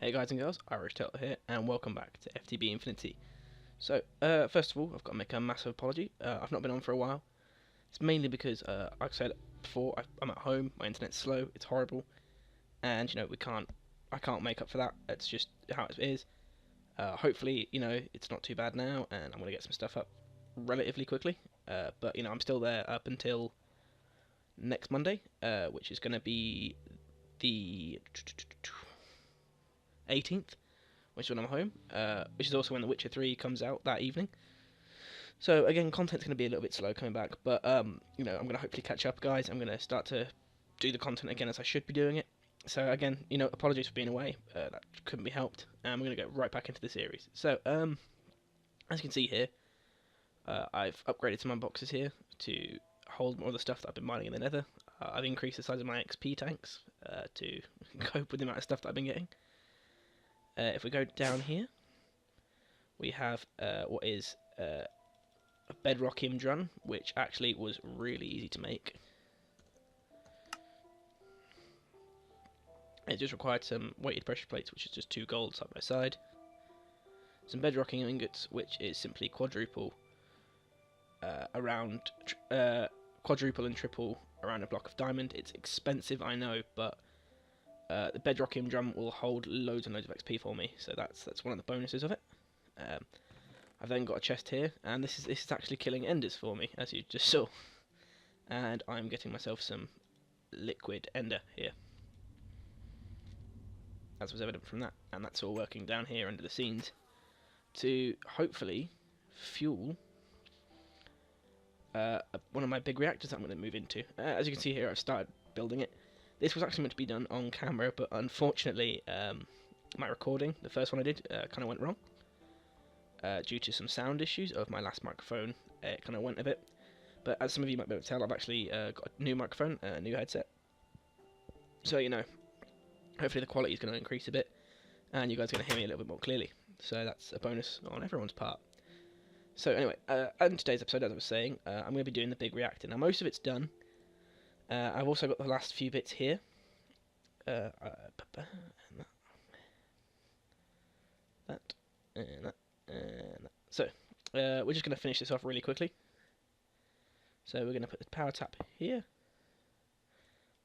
Hey guys and girls, Irish Turtle here, and welcome back to FTB Infinity. So, first of all, I've got to make a massive apology. I've not been on for a while. It's mainly because, like I said before, I'm at home, my internet's slow, it's horrible, and, I can't make up for that. It's just how it is. Hopefully, it's not too bad now, and I'm going to get some stuff up relatively quickly. But, I'm still there up until next Monday, which is going to be the 18th. Which is when I'm home, which is also when The Witcher 3 comes out that evening. So again, content's going to be a little bit slow coming back, but I'm going to hopefully catch up, guys. I'm going to start to do the content again as I should be doing it. So again, apologies for being away. That couldn't be helped. And we're going to go right back into the series. So as you can see here, I've upgraded some of my boxes here to hold more of the stuff that I've been mining in the Nether. I've increased the size of my XP tanks to cope with the amount of stuff that I've been getting. If we go down here, we have what is a Bedrockium drum, which actually was really easy to make. It just required some weighted pressure plates, which is just 2 gold side by side. Some Bedrockium ingots, which is simply quadruple quadruple and triple around a block of diamond. It's expensive, I know, but the Bedrockium drum will hold loads and loads of XP for me, so that's one of the bonuses of it. I've then got a chest here, and this is actually killing enders for me, as you just saw. And I'm getting myself some liquid ender here, as was evident from that. And that's all working down here under the scenes to hopefully fuel one of my big reactors that I'm going to move into. As you can see here, I've started building it. This was actually meant to be done on camera, but unfortunately, my recording, the first one I did, kind of went wrong. Due to some sound issues of my last microphone, it kind of went a bit. But as some of you might be able to tell, I've actually got a new microphone, a new headset. So, hopefully the quality is going to increase a bit, and you guys are going to hear me a little bit more clearly. So that's a bonus on everyone's part. So anyway, in today's episode, as I was saying, I'm going to be doing the big reactor. Now, most of it's done. I've also got the last few bits here. That, and that. So, we're just going to finish this off really quickly. So we're going to put the power tap here,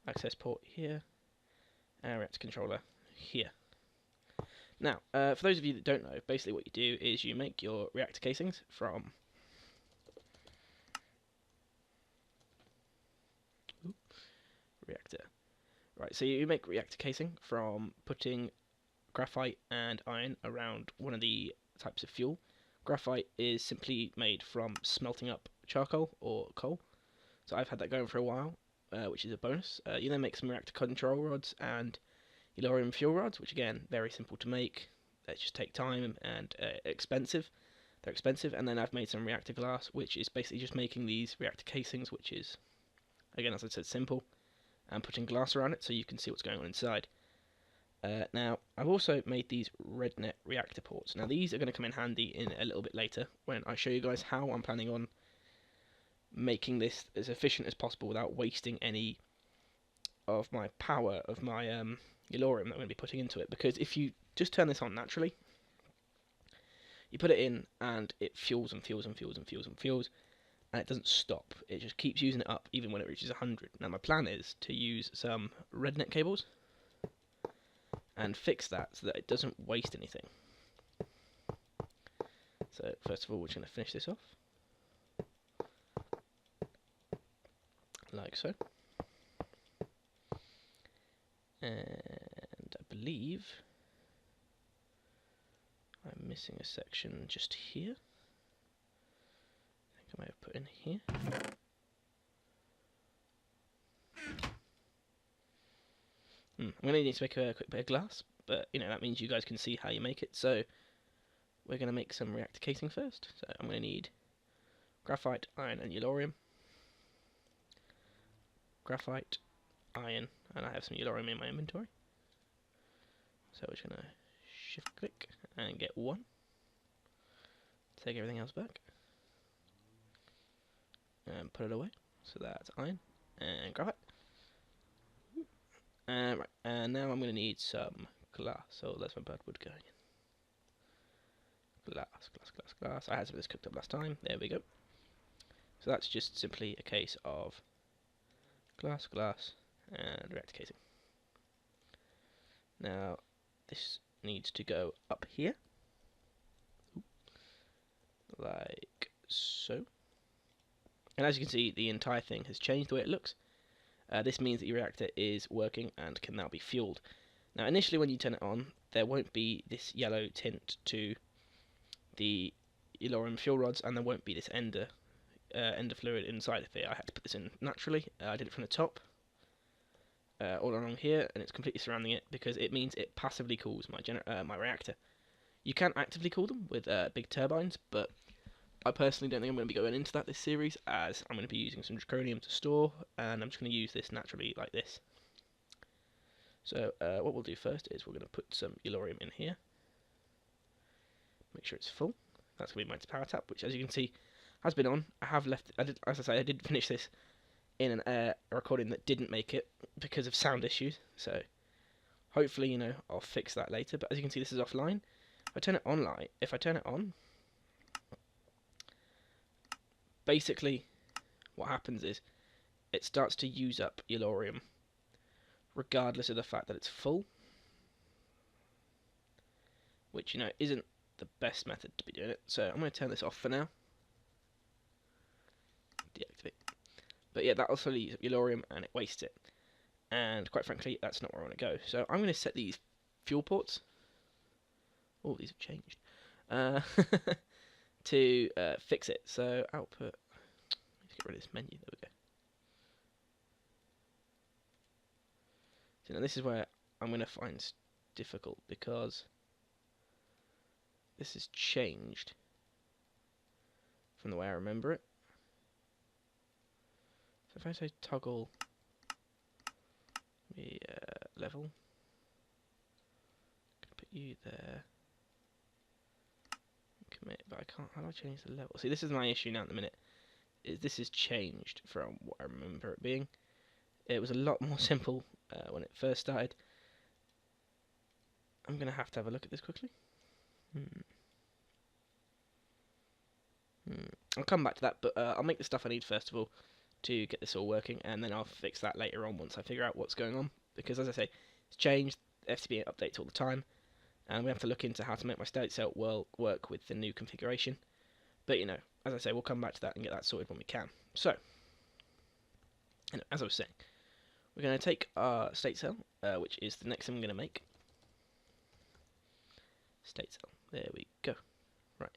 access port here, and reactor controller here. Now, for those of you that don't know, basically what you do is you make your reactor casings from reactor. Right, so you make reactor casing from putting graphite and iron around one of the types of fuel. Graphite is simply made from smelting up charcoal or coal, so I've had that going for a while, which is a bonus. You then make some reactor control rods and Elorium fuel rods, which again, very simple to make. They just take time and expensive. They're expensive, and then I've made some reactor glass, which is basically just making these reactor casings, which is, again, as I said, simple, and putting glass around it so you can see what's going on inside. Now, I've also made these rednet reactor ports. Now, these are going to come in handy in a little bit later when I show you guys how I'm planning on making this as efficient as possible without wasting any of my power of my Elorium that I'm going to be putting into it. Because if you just turn this on naturally, you put it in and it fuels and fuels and fuels and fuels and fuels, and it doesn't stop. It just keeps using it up even when it reaches 100. Now, my plan is to use some rednet cables and fix that so that it doesn't waste anything. So first of all, we're just going to finish this off like so, and I believe I'm missing a section just here. I think I might have put in here. I'm going to need to make a quick bit of glass, but that means you guys can see how you make it. So we're going to make some reactor casing first. So I'm going to need graphite, iron, and Elorium. Graphite, iron, and I have some Elorium in my inventory. So we're just going to shift click and get one. Take everything else back and put it away. So that's iron and graphite. Right, and now I'm going to need some glass. So there's my birdwood going in. Glass, glass, glass, glass. I had some of this cooked up last time. There we go. So that's just simply a case of glass, glass, and reactor casing. Now, this needs to go up here, like so. And as you can see, the entire thing has changed the way it looks. This means that your reactor is working and can now be fueled. Now, initially when you turn it on, there won't be this yellow tint to the Elorium fuel rods, and there won't be this ender fluid inside of it. I had to put this in naturally. I did it from the top, all along here, and it's completely surrounding it because it means it passively cools my reactor. You can actively cool them with big turbines, but I personally don't think I'm going to be going into that this series, as I'm going to be using some Draconium to store, and I'm just going to use this naturally like this. So what we'll do first is we're going to put some Elorium in here. Make sure it's full. That's going to be my power tap, which, as you can see, has been on. I have left. As I say, I did finish this in a recording that didn't make it because of sound issues. So hopefully, you know, I'll fix that later. But as you can see, this is offline. If I turn it on, basically, what happens is it starts to use up Elorium, regardless of the fact that it's full, which, you know, isn't the best method to be doing it. So I'm going to turn this off for now. Deactivate. But yeah, that also uses up Elorium and it wastes it. And quite frankly, that's not where I want to go. So I'm going to set these fuel ports. Oh, these have changed. To fix it. So output. Let's get rid of this menu. There we go. So now this is where I'm going to find difficult, because this has changed from the way I remember it. So if I say toggle the level, put you there. Commit, but I can't. How do I change the level? See, this is my issue now at the minute. Is this has changed from what I remember it being. It was a lot more simple when it first started. I'm gonna have to have a look at this quickly. I'll come back to that, but I'll make the stuff I need first of all to get this all working, and then I'll fix that later on once I figure out what's going on. Because as I say, it's changed. FTB updates all the time, and we have to look into how to make my state cell work with the new configuration. But you know, as I say, we'll come back to that and get that sorted when we can. So, you know, as I was saying, we're going to take our state cell, which is the next thing I'm going to make. State cell. There we go. Right.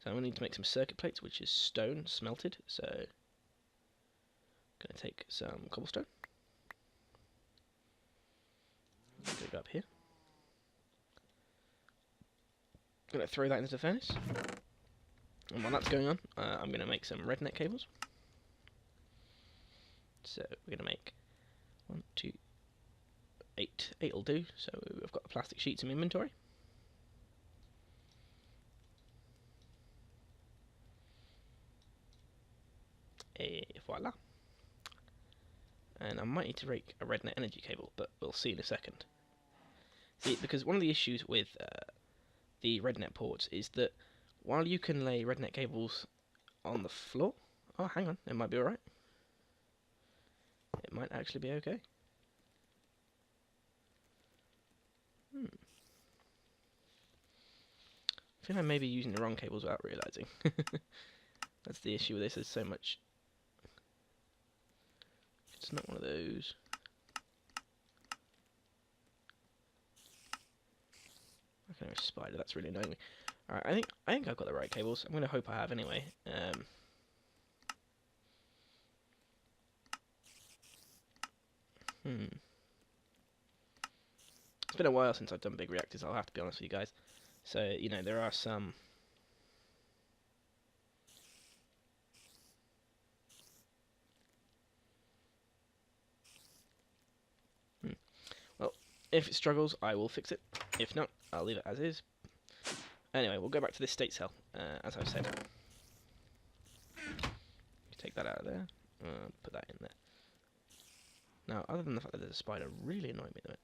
So I'm going to need to make some circuit plates, which is stone smelted. So, I'm going to take some cobblestone. I'm going to go up here. I'm going to throw that into the furnace. And while that's going on, I'm going to make some rednet cables. So we're going to make 1, 2, 8. 8 will do. So we've got the plastic sheets in inventory. Voila. And I might need to rake a rednet energy cable, but we'll see in a second. See, because one of the issues with the rednet ports is that while you can lay rednet cables on the floor... Oh, hang on, it might be alright. It might actually be okay. I think I may be using the wrong cables without realising. That's the issue with this, there's so much... It's not one of those. I can have a spider, that's really annoying me. Alright, I think I've got the right cables. I'm going to hope I have anyway. It's been a while since I've done big reactors, I'll have to be honest with you guys. So, you know, there are some... Well, if it struggles, I will fix it. If not, I'll leave it as is. Anyway, we'll go back to this state cell, as I've said. Take that out of there, put that in there. Now, other than the fact that there's a spider, really annoyed me though.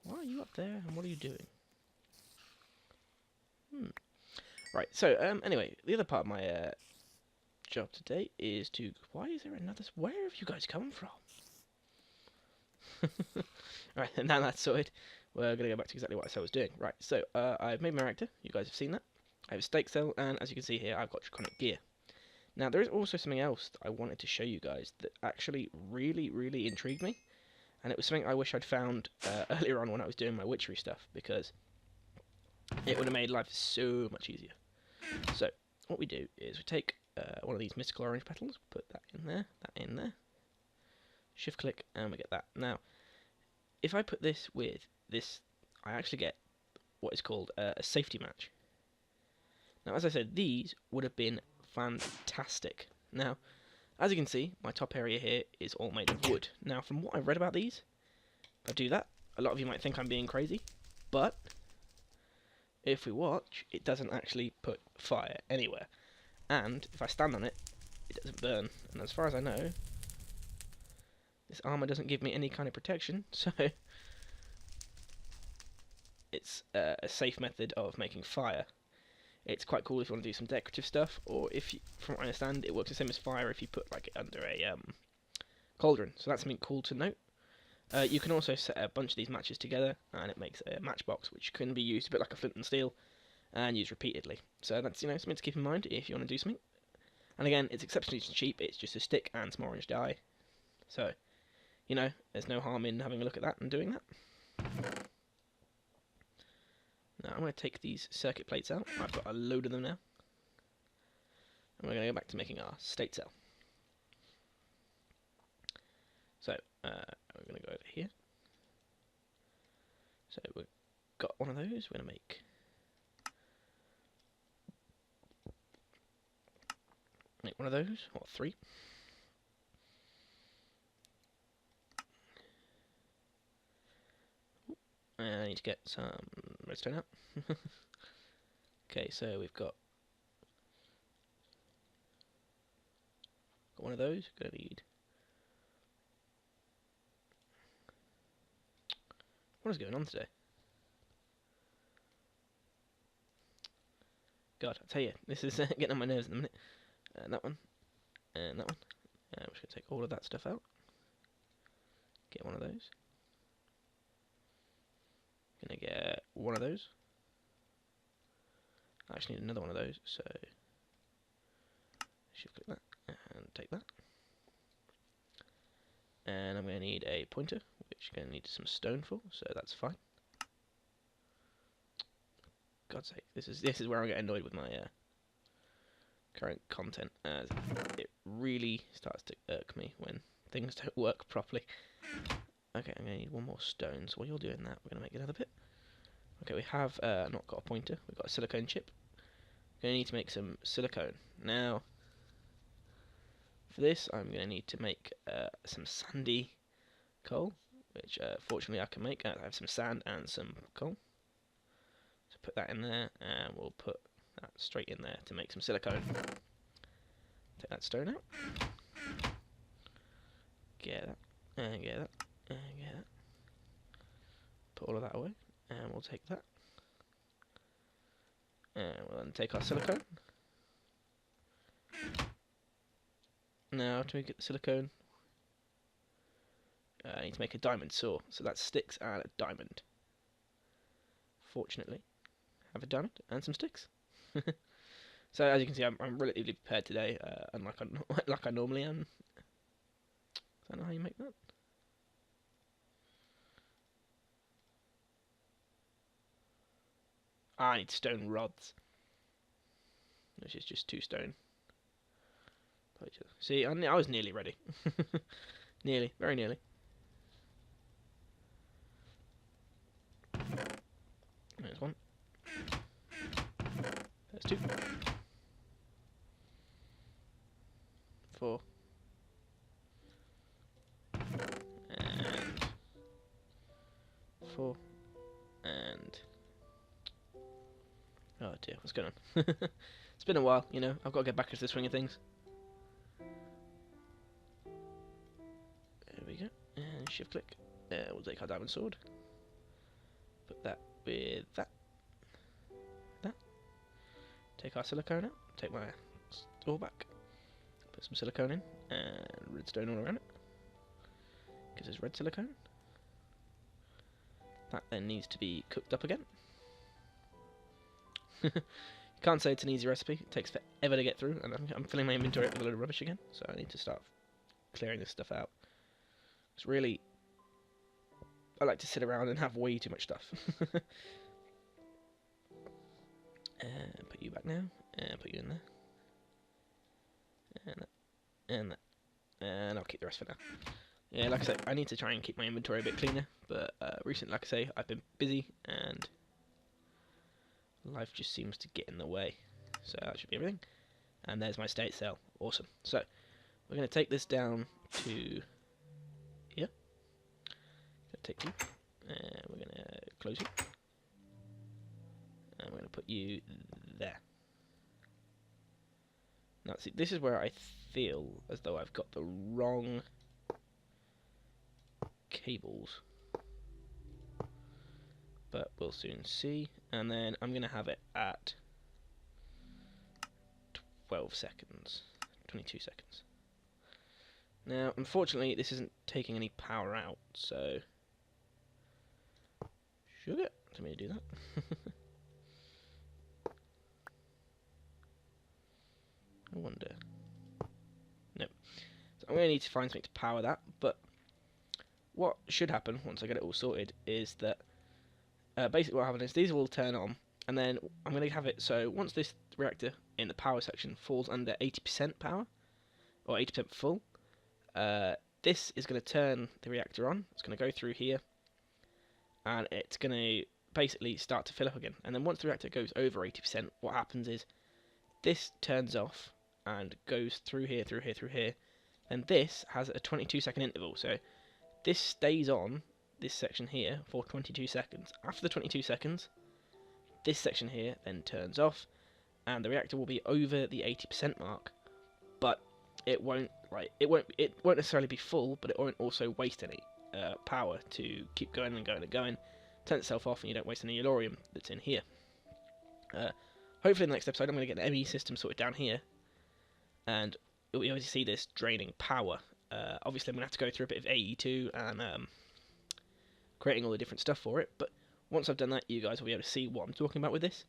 Why are you up there, and what are you doing? Right, so, anyway, the other part of my, job today is to... Why is there another... Where have you guys come from? Right, and now that's sorted, we're going to go back to exactly what I said I was doing. Right, so, I've made my reactor. You guys have seen that. I have a stake cell, and as you can see here, I've got draconic gear. Now, there is also something else that I wanted to show you guys that actually really, really intrigued me. And it was something I wish I'd found earlier on when I was doing my witchery stuff, because it would have made life so much easier. So, what we do is we take one of these mystical orange petals, put that in there, shift click, and we get that. Now, if I put this with this, I actually get what is called a safety match. Now, as I said, these would have been fantastic. Now, as you can see, my top area here is all made of wood. Now, from what I've read about these, if I do that, a lot of you might think I'm being crazy, but if we watch, it doesn't actually put fire anywhere. And if I stand on it, it doesn't burn. And as far as I know, this armor doesn't give me any kind of protection, so it's a safe method of making fire. It's quite cool if you want to do some decorative stuff, or if you, from what I understand, it works the same as fire if you put like it under a cauldron. So that's something cool to note. You can also set a bunch of these matches together, and it makes a matchbox which can be used a bit like a flint and steel, and used repeatedly. So that's, you know, something to keep in mind if you want to do something. And again, it's exceptionally cheap. It's just a stick and some orange dye. So, you know, there's no harm in having a look at that and doing that. Now I'm going to take these circuit plates out. I've got a load of them now. And we're going to go back to making our state cell. So, we're going to go over here. So we've got one of those. We're going to make one of those, or 3. And I need to get some redstone out. Okay, so we've got one of those. Gonna need... What is going on today? God, I tell you, this is getting on my nerves in a minute. That one, and that one. I'm just gonna take all of that stuff out. Get one of those. Gonna get one of those. I actually need another one of those, so shift click that and take that. And I'm going to need a pointer, which I'm going to need some stone for, so that's fine. God's sake, this is where I get annoyed with my current content, as it really starts to irk me when things don't work properly. Okay, I'm going to need one more stone, so while you're doing that, we're going to make another bit. Okay, we have not got a pointer, we've got a silicone chip. We're going to need to make some silicone. Now, for this, I'm going to need to make some sandy coal, which fortunately I can make. I have some sand and some coal. So put that in there, and we'll put that straight in there to make some silicone. Take that stone out. Get that, and get that, and get that. Put all of that away, and we'll take that. And we'll then take our silicone. Now, to get the silicone, I need to make a diamond saw. So that's sticks and a diamond. Fortunately, I have a diamond and some sticks. So as you can see, I'm relatively prepared today, unlike like I normally am. I don't know how you make that. I need stone rods, which is just 2 stone. See, I was nearly ready. Nearly, very nearly. There's 1. There's 2. 4. And 4. And... oh dear, what's going on? It's been a while, you know, I've got to get back into the swing of things. There we go, and shift click. We'll take our diamond sword. Put that with that. That. Take our silicone out. Take my store back. Put some silicone in and redstone all around it. Gives us red silicone. That then needs to be cooked up again. You can't say it's an easy recipe. It takes forever to get through, and I'm filling my inventory up with a load of rubbish again, so I need to start clearing this stuff out. It's really... I like to sit around and have way too much stuff. And put you back now, and put you in there. And that, and that. And I'll keep the rest for now. Yeah, like I say, I need to try and keep my inventory a bit cleaner, but recently, like I say, I've been busy, and life just seems to get in the way. So that should be everything. And there's my state cell. Awesome. So we're going to take this down to here. Gonna take you, and we're going to close you, and we're going to put you there. Now, see, this is where I feel as though I've got the wrong cables, but we'll soon see. And then I'm going to have it at 12 seconds, 22 seconds. Now, unfortunately, this isn't taking any power out, so sugar, to me to do that. I wonder. Nope. So I'm going to need to find something to power that, but what should happen once I get it all sorted is that basically what happens is these will all turn on, and then I'm going to have it so once this reactor in the power section falls under 80% power, or 80% full, this is going to turn the reactor on. It's going to go through here, and it's going to basically start to fill up again. And then once the reactor goes over 80%, what happens is this turns off and goes through here, through here, through here. And this has a 22-second interval, so this stays on, this section here, for 22 seconds. After the 22 seconds, this section here then turns off, and the reactor will be over the 80% mark, but it won't necessarily be full, but it won't also waste any power to keep going and going and going. Turn itself off, and you don't waste any uranium that's in here. Hopefully in the next episode I'm going to get the ME system sorted down here, and we obviously see this draining power. Obviously I'm going to have to go through a bit of AE2 and creating all the different stuff for it, but once I've done that, you guys will be able to see what I'm talking about with this.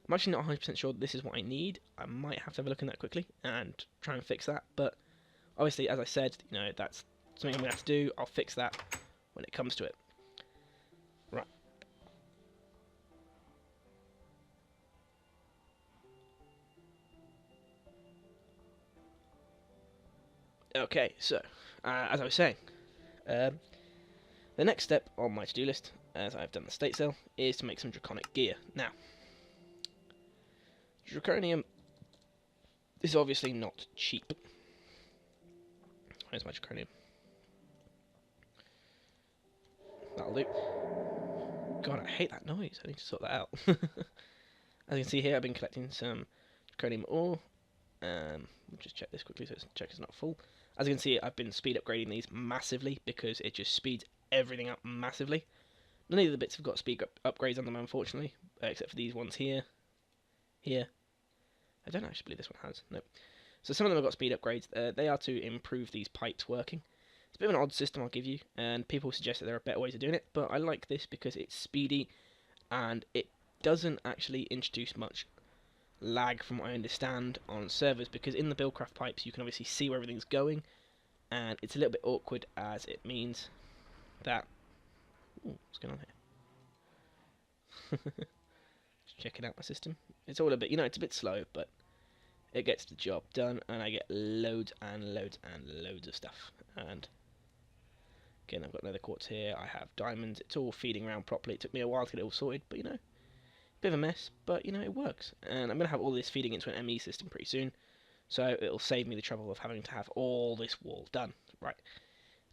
I'm actually not 100% sure that this is what I need. I might have to have a look in that quickly and try and fix that, but obviously, as I said, you know, that's something I'm going to have to do. I'll fix that when it comes to it. Right. Okay, so, as I was saying, the next step on my to-do list, as I've done the state cell, is to make some draconic gear. Now, Draconium is obviously not cheap. Where's my Draconium? That'll do. God, I hate that noise. I need to sort that out. As you can see here, I've been collecting some Draconium ore. We'll just check this quickly so check it's not full. As you can see, I've been speed upgrading these massively because it just speeds everything up massively. None of the bits have got speed upgrades on them, unfortunately, except for these ones here. Here. I don't actually believe this one has. Nope. So some of them have got speed upgrades. They are to improve these pipes working. It's a bit of an odd system, I'll give you, and people suggest that there are better ways of doing it, but I like this because it's speedy, and it doesn't actually introduce much lag from what I understand on servers, because in the Buildcraft pipes you can obviously see where everything's going, and it's a little bit awkward as it means that... Ooh, what's going on here? Just checking out my system. It's all a bit, you know, it's a bit slow, but it gets the job done, and I get loads and loads and loads of stuff. And again, I've got another quartz here, I have diamonds, it's all feeding around properly. It took me a while to get it all sorted, but you know, bit of a mess, but you know, it works. And I'm going to have all this feeding into an ME system pretty soon, so it'll save me the trouble of having to have all this wall done. Right.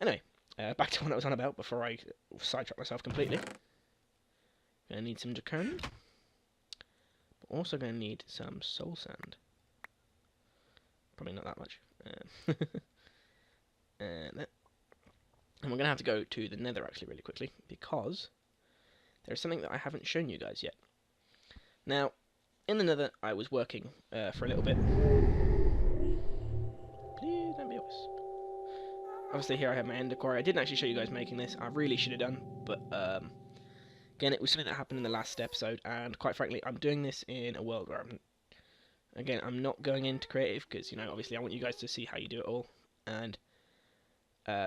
Anyway, back to what I was on about before I sidetrack myself completely. Going to need some draconium. But also going to need some soul sand. Probably not that much. And we're going to have to go to the nether actually really quickly, because there's something that I haven't shown you guys yet. Now, in the Nether, I was working for a little bit. Please don't be a wisp. Obviously, here I have my ender quarry. I didn't actually show you guys making this. I really should have done, but again, it was something that happened in the last episode, and quite frankly, I'm doing this in a world where I'm not going into creative because, you know, obviously I want you guys to see how you do it all. And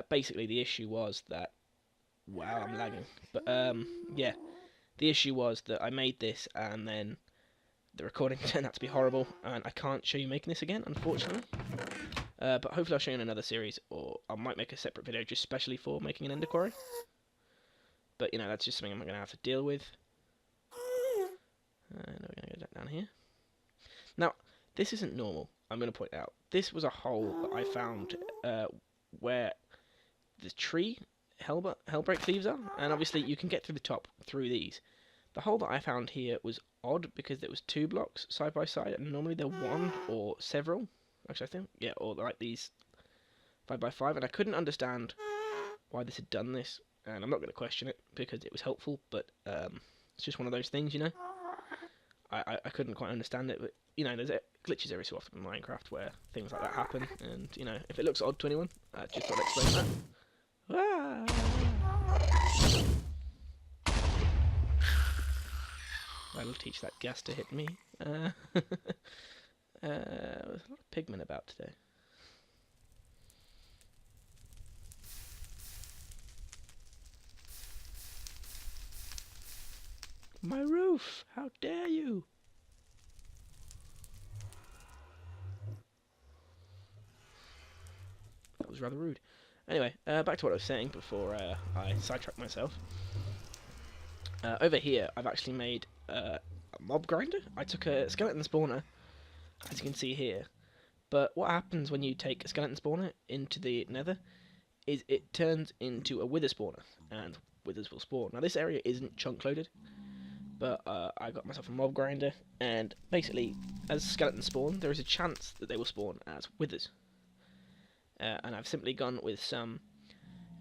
basically, the issue was that, wow, I'm lagging. But yeah, the issue was that I made this and then the recording turned out to be horrible, and I can't show you making this again, unfortunately. But hopefully I'll show you in another series, or I might make a separate video just specially for making an ender quarry. But, you know, that's just something I'm going to have to deal with. And we're going to go down here. Now, this isn't normal, I'm going to point out. This was a hole that I found where the tree hellbreak leaves are, and obviously you can get through the top through these. The hole that I found here was odd because there was 2 blocks side by side, and normally they're 1 or several. Actually, I think, yeah, or like these 5 by 5, and I couldn't understand why this had done this, and I'm not going to question it because it was helpful, but it's just one of those things, you know. I couldn't quite understand it, but, you know, there's glitches every so often in Minecraft where things like that happen, and, you know, if it looks odd to anyone, I just thought I'd explain that. Ah! That'll teach that gas to hit me. There's a lot of pigmen about today. My roof! How dare you! That was rather rude. Anyway, back to what I was saying before I sidetracked myself. Over here, I've actually made a mob grinder. I took a skeleton spawner, as you can see here. But what happens when you take a skeleton spawner into the nether is it turns into a wither spawner, and withers will spawn. Now, this area isn't chunk loaded, but I got myself a mob grinder, and basically, as skeletons spawn, there is a chance that they will spawn as withers. And I've simply gone with some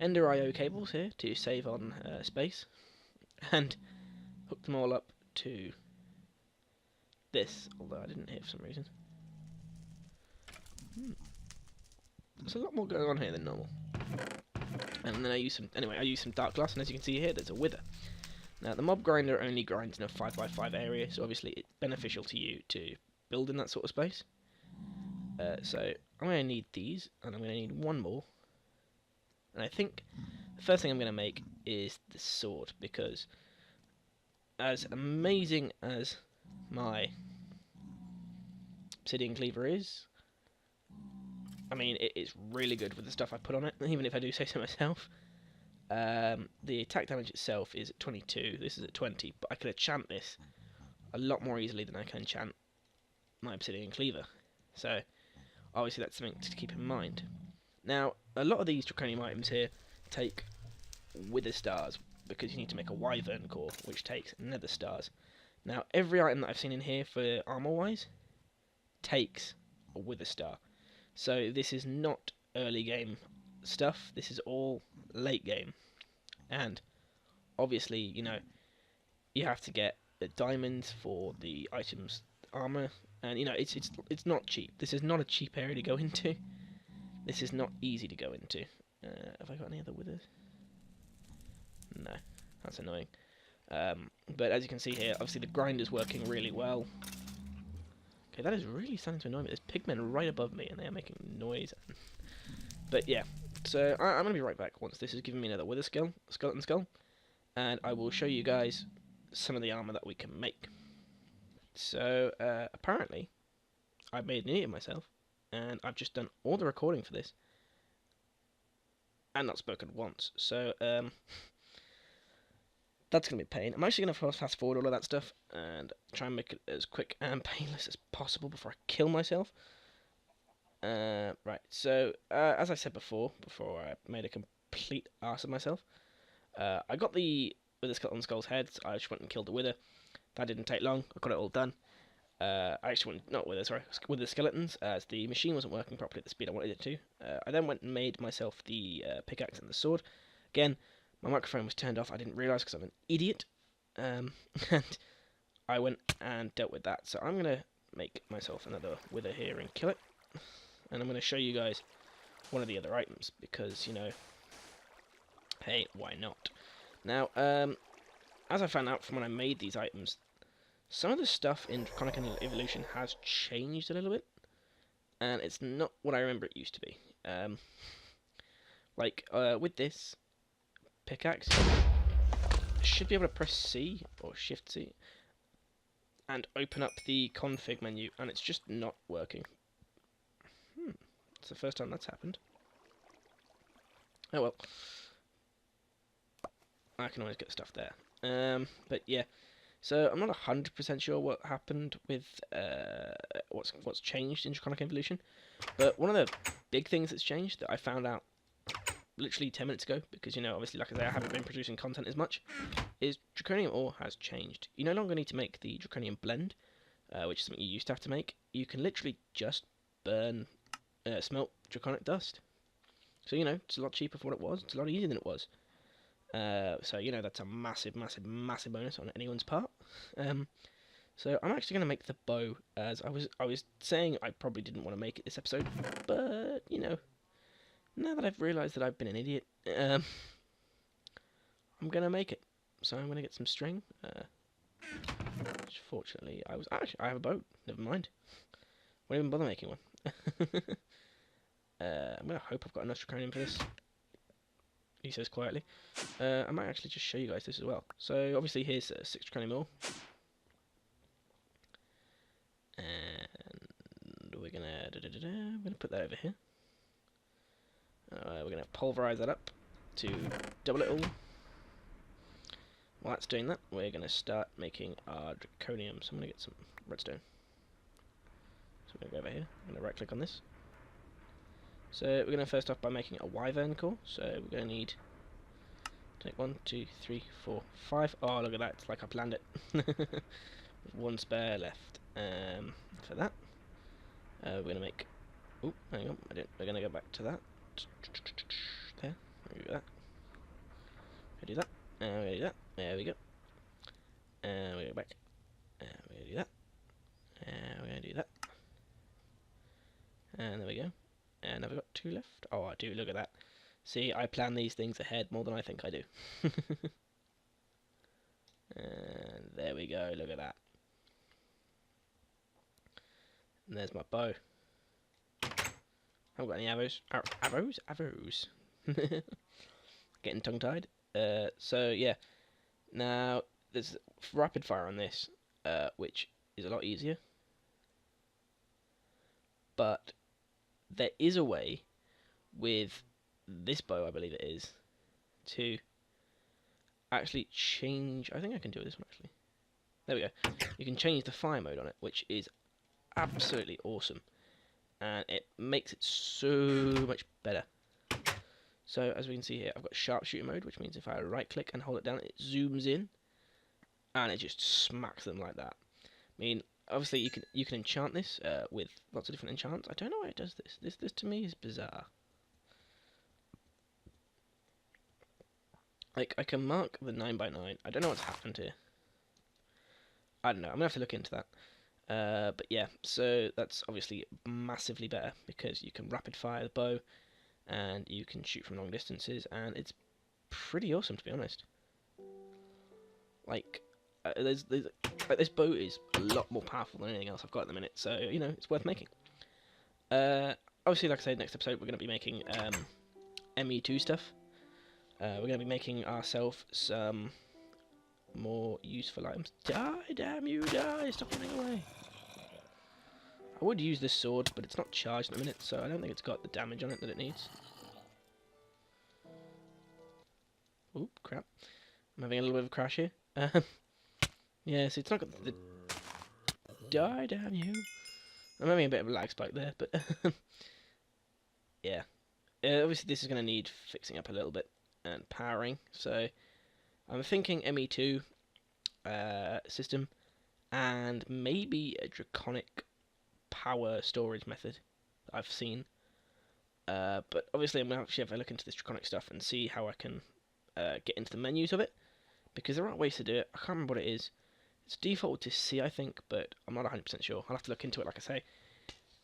Ender IO cables here to save on space, and hooked them all up to this, although I didn't hit for some reason. There's a lot more going on here than normal. And then I use some dark glass, and as you can see here, there's a wither. Now, the mob grinder only grinds in a 5 by 5 area, so obviously it's beneficial to you to build in that sort of space. So I'm going to need these, and I'm going to need one more. And I think the first thing I'm going to make is the sword, because as amazing as my obsidian cleaver is, I mean, it is really good with the stuff I put on it, even if I do say so myself. The attack damage itself is at 22, this is at 20, but I can enchant this a lot more easily than I can enchant my obsidian cleaver. So, obviously that's something to keep in mind. Now, a lot of these Draconium items here take wither stars, because you need to make a wyvern core, which takes nether stars. Now, every item that I've seen in here for armor-wise takes a wither star. So this is not early game stuff, this is all late game. And obviously, you know, you have to get the diamonds for the items armor, and you know, it's not cheap. This is not a cheap area to go into. This is not easy to go into. Have I got any other withers? No, that's annoying. But as you can see here, obviously the grind is working really well. Okay, that is really starting to annoy me. There's pigmen right above me, and they are making noise. But yeah, so I'm going to be right back once this has given me another wither skeleton skull, and I will show you guys some of the armor that we can make. So, apparently, I've made an idiot of myself, and I've just done all the recording for this, and not spoken once. So, that's going to be a pain. I'm actually going to fast forward all of that stuff and try and make it as quick and painless as possible before I kill myself. Right, so as I said before I made a complete arse of myself, I got the Wither Skeleton Skull's heads. I just went and killed the Wither. That didn't take long. I got it all done. I actually went, not Wither, sorry, Wither Skeletons, as the machine wasn't working properly at the speed I wanted it to. I then went and made myself the pickaxe and the sword. Again, my microphone was turned off. I didn't realise because I'm an idiot. and I went and dealt with that. So I'm going to make myself another wither here and kill it. And I'm going to show you guys one of the other items, because, you know, hey, why not? Now, as I found out from when I made these items, some of the stuff in Draconic Evolution has changed a little bit, and it's not what I remember it used to be. With this pickaxe, I should be able to press C or Shift C and open up the config menu, and it's just not working. It's the first time that's happened. Oh well. I can always get stuff there. But yeah, so I'm not 100% sure what happened with what's changed in Draconic Evolution, but one of the big things that's changed that I found out literally 10 minutes ago, because, you know, obviously, like I say, I haven't been producing content as much, is Draconium ore has changed. You no longer need to make the Draconium blend, which is something you used to have to make. You can literally just smelt Draconic dust. So, you know, it's a lot cheaper for what it was. It's a lot easier than it was. So, you know, that's a massive, massive, massive bonus on anyone's part. So I'm actually going to make the bow, as I was saying I probably didn't want to make it this episode, but, you know, now that I've realised that I've been an idiot, I'm going to make it. So I'm going to get some string, which fortunately I have a boat, never mind. Won't even bother making one. I'm going to hope I've got enough draconium for this. He says quietly. I might actually just show you guys this as well. So obviously here's 6 draconium ore. And we're gonna put that over here. We're gonna pulverize that up to double it all. While that's doing that, we're gonna start making our draconium. So I'm gonna get some redstone. So we're gonna go over here. I'm gonna right click on this. So we're gonna first off by making a wyvern core. So we're gonna need take 1, 2, 3, 4, 5. Oh, look at that! It's like I planned it. With 1 spare left. For that, we're gonna make. Oh, hang on! We're gonna go back to that. There. We're gonna do that. We're gonna do that. We're gonna do that. There we go. And we go back. And we're gonna do that. And we're gonna do that. And there we go. And have we got 2 left? Oh, I do. Look at that. See, I plan these things ahead more than I think I do. And there we go. Look at that. And there's my bow. I haven't got any arrows. Arrows? Getting tongue-tied. So, yeah. Now, there's rapid fire on this, which is a lot easier. But there is a way with this bow, I believe it is, to actually change. I think I can do this one actually. There we go. You can change the fire mode on it, which is absolutely awesome, and it makes it so much better. So as we can see here, I've got sharpshooter mode, which means if I right click and hold it down, it zooms in, and it just smacks them like that. I mean, obviously you can enchant this with lots of different enchants. I don't know why it does this. This to me is bizarre. Like, I can mark the 9x9. I don't know what's happened here. I don't know. I'm gonna have to look into that. But yeah, so that's obviously massively better because you can rapid fire the bow and you can shoot from long distances, and it's pretty awesome, to be honest. Like, this bow is a lot more powerful than anything else I've got at the minute, so, you know, it's worth making. Obviously, like I said, next episode we're going to be making ME2 stuff. We're going to be making ourselves some more useful items. Die, damn you, die! Stop running away. I would use this sword, but it's not charged in a minute, so I don't think it's got the damage on it that it needs. Oop, crap. I'm having a little bit of a crash here. Yeah, so it's not got the... Die, damn you. I'm having a bit of a lag spike there, but... yeah. Obviously this is going to need fixing up a little bit and powering, so I'm thinking ME2 system and maybe a draconic power storage method that I've seen. But obviously I'm going to actually have a look into this draconic stuff and see how I can get into the menus of it, because there are ways to do it. I can't remember what it is. It's default to C, I think, but I'm not 100% sure. I'll have to look into it, like I say.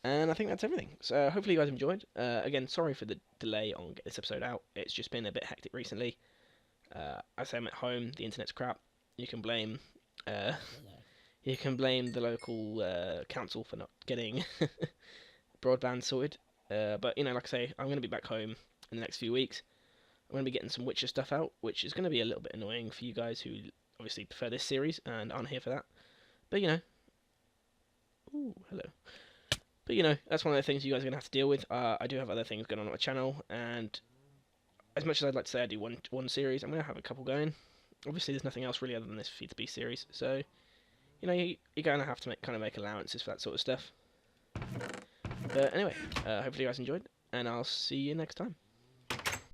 And I think that's everything. So hopefully you guys enjoyed. Again, sorry for the delay on getting this episode out. It's just been a bit hectic recently. I say I'm at home. The internet's crap. You can blame the local council for not getting broadband sorted. But like I say, I'm going to be back home in the next few weeks. I'm going to be getting some Witcher stuff out, which is going to be a little bit annoying for you guys who obviously prefer this series and aren't here for that. But ooh, hello. But that's one of the things you guys are going to have to deal with. I do have other things going on my channel, and as much as I'd like to say I do one series, I'm going to have a couple going. Obviously, there's nothing else really other than this FTB series, so you're going to have to make allowances for that sort of stuff. But anyway, hopefully you guys enjoyed, and I'll see you next time.